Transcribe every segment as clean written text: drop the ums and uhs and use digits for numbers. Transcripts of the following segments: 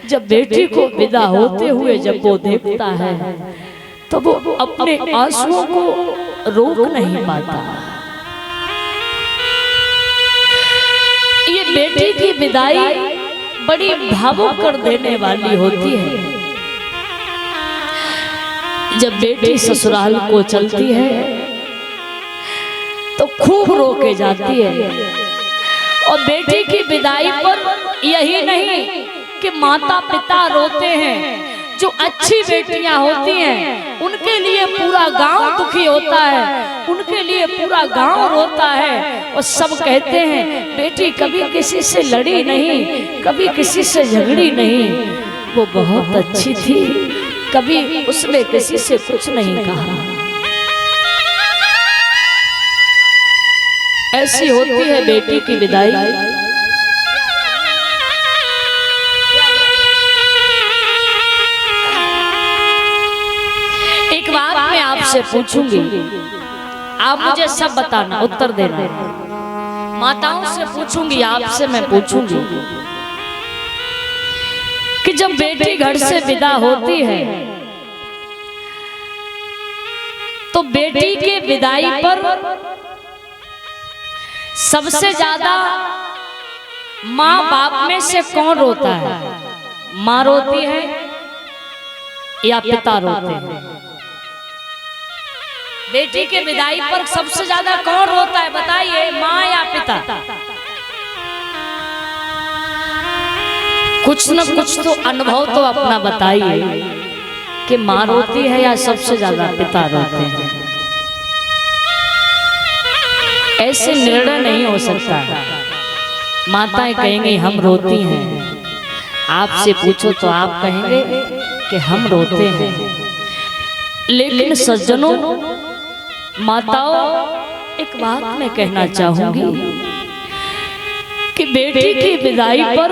जब बेटी को विदा होते हुए जब वो देखता है तो वो अपने आंसुओं को रोक नहीं पाता। ये बेटी की विदाई बड़ी भावुक कर देने वाली होती है। जब बेटी ससुराल को चलती है तो खूब रो के जाती है। और बेटी की विदाई पर यही नहीं कि माता पिता रोते हैं, जो अच्छी बेटियां होती हैं उनके लिए पूरा गांव दुखी होता है, उनके लिए पूरा गांव रोता है। और सब कहते हैं बेटी कभी किसी से लड़ी नहीं, कभी किसी से झगड़ी नहीं, वो बहुत अच्छी थी, कभी उसने किसी से कुछ नहीं कहा। ऐसी होती है बेटी की विदाई। एक बात मैं आपसे पूछूंगी, आप मुझे सब बताना, उत्तर देना। माताओं से पूछूंगी, आपसे मैं पूछूंगी कि जब बेटी घर से विदा होती है तो बेटी के विदाई पर सबसे ज्यादा माँ बाप में से कौन रोता है? माँ रोती है या पिता रोते हैं? बेटी के विदाई पर सबसे ज्यादा कौन रोता है बताइए, माँ या पिता? कुछ न कुछ तो अनुभव तो अपना बताइए कि माँ रोती है या सबसे ज्यादा पिता रोते हैं। ऐसे निर्णय नहीं हो सकता। माताएं कहेंगी हम रोती हैं, आपसे पूछो तो आप कहेंगे कि हम रोते हैं। लेकिन सज्जनों, माताओं, एक बात मैं कहना चाहूंगी कि बेटी की विदाई पर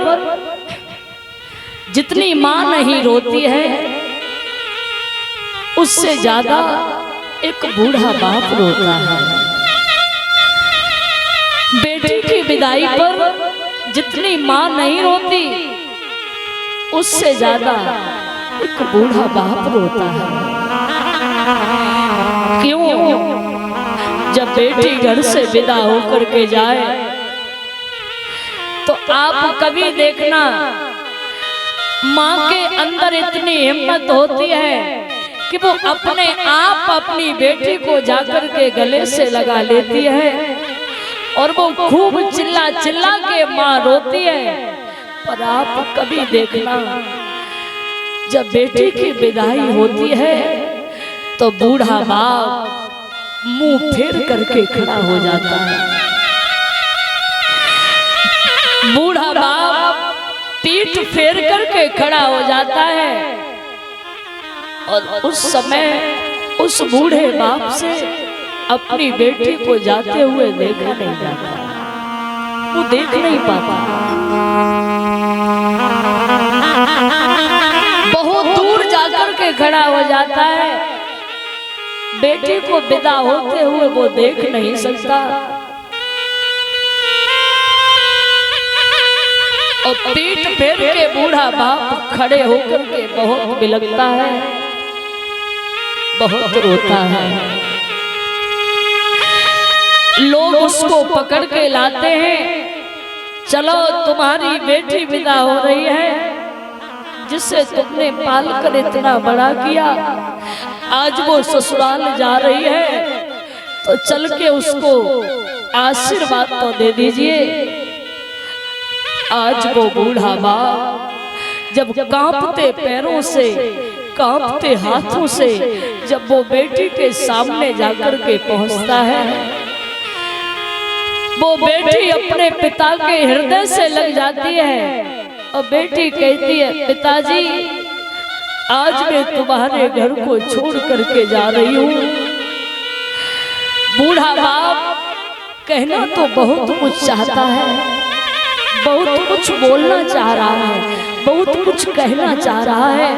जितनी माँ नहीं रोती है उससे ज्यादा एक बूढ़ा बाप रोता है। बेटी की विदाई पर जितनी माँ नहीं रोती उससे ज्यादा एक बूढ़ा बाप रोता है। क्यों? जब बेटी घर से विदा होकर के जाए तो आप कभी देखना माँ के अंदर इतनी हिम्मत होती है कि वो अपने आप अपनी बेटी को जाकर के गले से लगा लेती है और वो खूब चिल्ला चिल्ला के माँ रोती है। पर आप कभी देखना जब बेटी की विदाई होती है तो बूढ़ा बाप मुंह फेर करके खड़ा हो जाता है। बूढ़ा बाप पीठ फेर करके खड़ा हो जाता है और उस समय उस बूढ़े बाप से अपनी बेटी को जाते हुए देखा नहीं जाता, वो देख नहीं पाता। बहुत दूर जाकर के खड़ा हो जाता है, बेटी को विदा होते हुए वो देख नहीं सकता। और पीठ फेर के बूढ़ा बाप खड़े होकर के बहुत बिलखता है, बहुत रोता है। लोग उसको पकड़ के लाते हैं, चलो तुम्हारी बेटी विदा हो रही है, जिससे तुमने पाल कर इतना बड़ा किया, आज वो ससुराल जा रही है, तो चल के उसको आशीर्वाद तो दे दीजिए। आज वो बूढ़ा बाप जब कांपते पैरों से, कांपते हाथों से जब वो बेटी के सामने जाकर के पहुंचता है, वो बेटी अपने पिता के हृदय से लग जाती है और बेटी कहती है, पिताजी आज मैं तुम्हारे घर को छोड़ करके जा रही हूँ। बूढ़ा बाप कहना तो बहुत कुछ चाहता है, बहुत कुछ बोलना चाह रहा है, बहुत कुछ कहना चाह रहा है,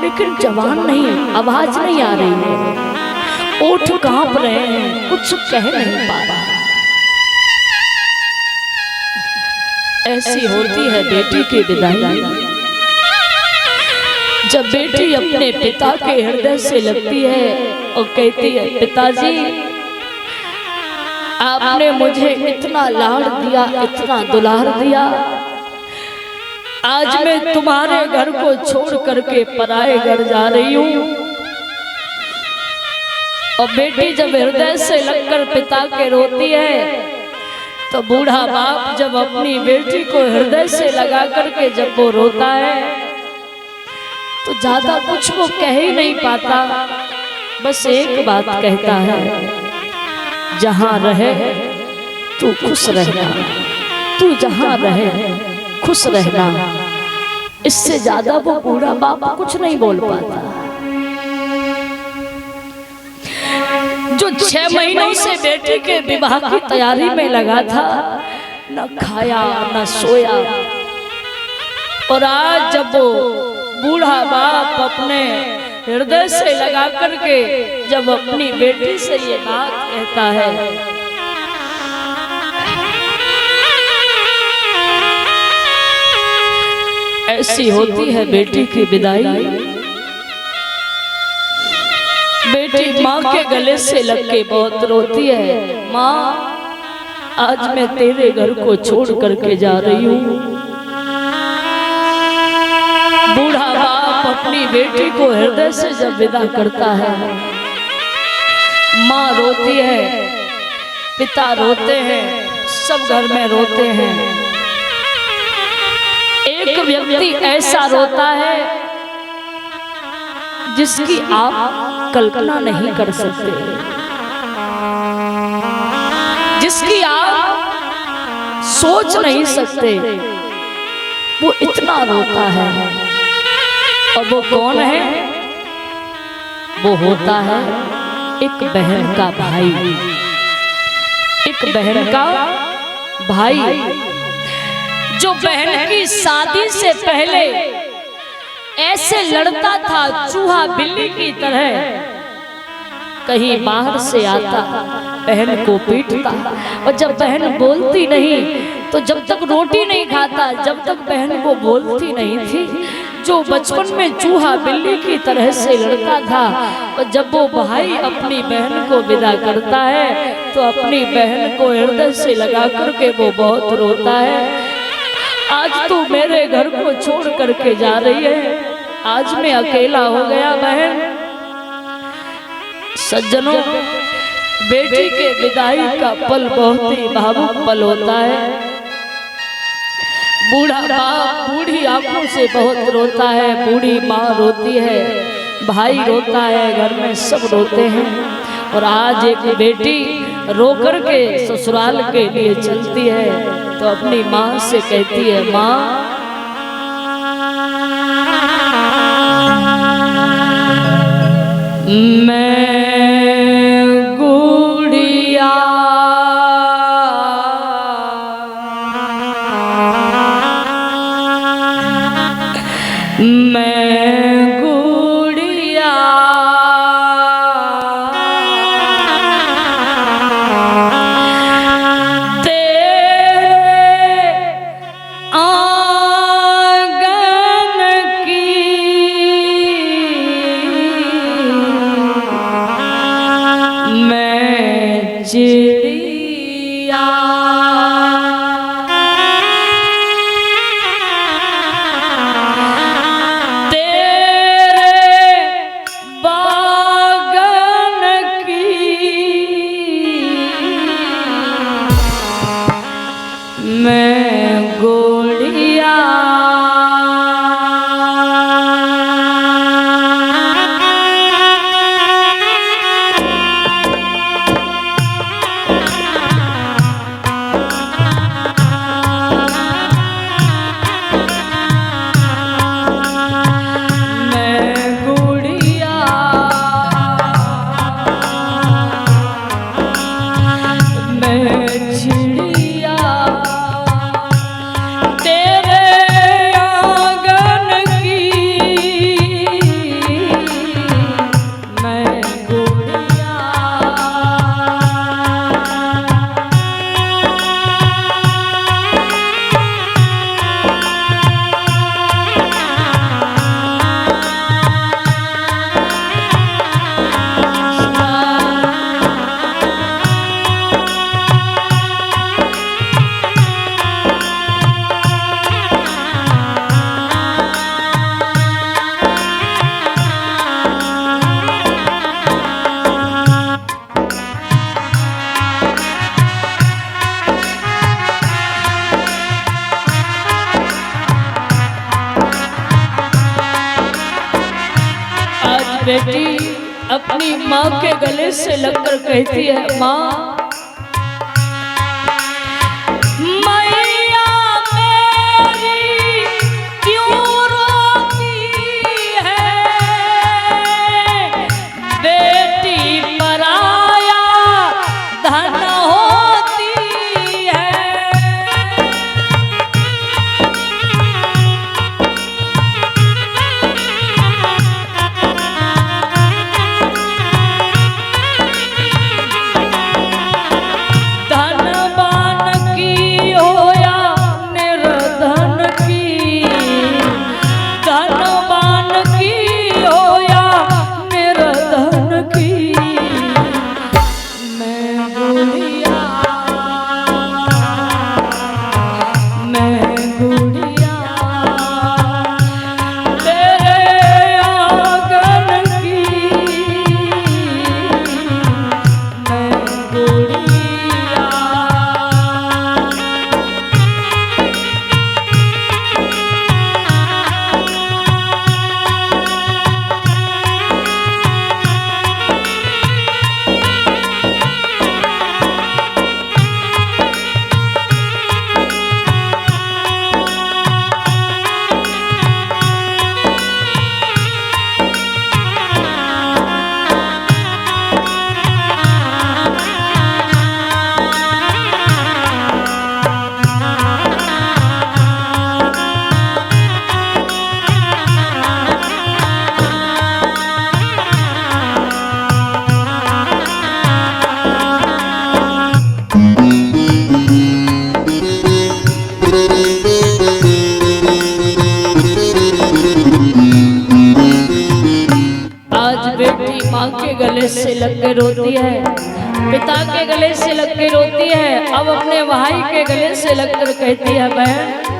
लेकिन जवान नहीं, आवाज नहीं आ रही है, ओठ कांप रहे हैं, कुछ कह नहीं पा रहा। ऐसी होती है बेटी की विदाई। जब बेटी अपने पिता के हृदय से लगती है और कहती है, पिताजी आपने मुझे इतना लाड़ दिया, इतना दुलार दिया, आज मैं तुम्हारे घर को छोड़ करके पराए घर जा रही हूँ। और बेटी जब हृदय से लगकर पिता के रोती है, तो बूढ़ा बाप जब अपनी बेटी को हृदय से लगा करके जब वो रोता है, तो ज्यादा कुछ वो कह ही नहीं पाता, बस एक बात कहता है, जहां रहे तू खुश रहना, तू जहां रहे खुश रहना। इससे ज्यादा वो बूढ़ा बाप कुछ नहीं बोल पाता। जो 6 महीनों से बेटी के विवाह की तैयारी में लगा था, न खाया न सोया, और आज जब वो बूढ़ा बाप अपने हृदय से लगा करके जब अपनी बेटी से ये बात कहता है, ऐसी होती है बेटी की विदाई। बेटी माँ के गले से लग के बहुत रोती है, माँ आज मैं तेरे घर को छोड़ करके जा रही हूँ। बूढ़ा बाप अपनी बेटी को हृदय से जब विदा करता है, माँ रोती है, पिता रोते हैं, सब घर में रोते हैं। एक व्यक्ति ऐसा रोता है जिसकी आप कल्पना नहीं कर सकते, जिसकी आप सोच नहीं सकते, वो इतना रोता है। और वो कौन है? वो होता है एक बहन का भाई, एक बहन का भाई, जो बहन की शादी से पहले ऐसे लड़ता था चूहा बिल्ली की तरह, कहीं बाहर से आता बहन को पीटता, और जब बहन बोलती नहीं तो जब तक रोटी नहीं खाता, जब तक बहन को बोलती नहीं थी, जो बचपन में चूहा बिल्ली की तरह से लड़ता था, और जब वो भाई अपनी बहन को विदा करता है तो अपनी बहन को हृदय से लगा करके वो बहुत रोता है। आज तू मेरे घर को छोड़ करके जा रही है, आज मैं अकेला हो गया बहन। सज्जनों, बेटी के विदाई का पल बहुत ही भावुक पल होता है। बूढ़ा बाप बूढ़ी आंखों से बहुत रोता है, बूढ़ी माँ रोती है, भाई रोता है, घर में सब रोते हैं। और आज एक बेटी रो कर के ससुराल के लिए चलती है तो अपनी माँ से कहती है, माँ मैं गुड़िया चिड़िया तेरे बेटी अपनी माँ के गले से लगकर कहती है, माँ माँ के गले से लग के रोती है, पिता के गले से लग के रोती है, अब अपने भाई के गले से लगकर कहती है, बहन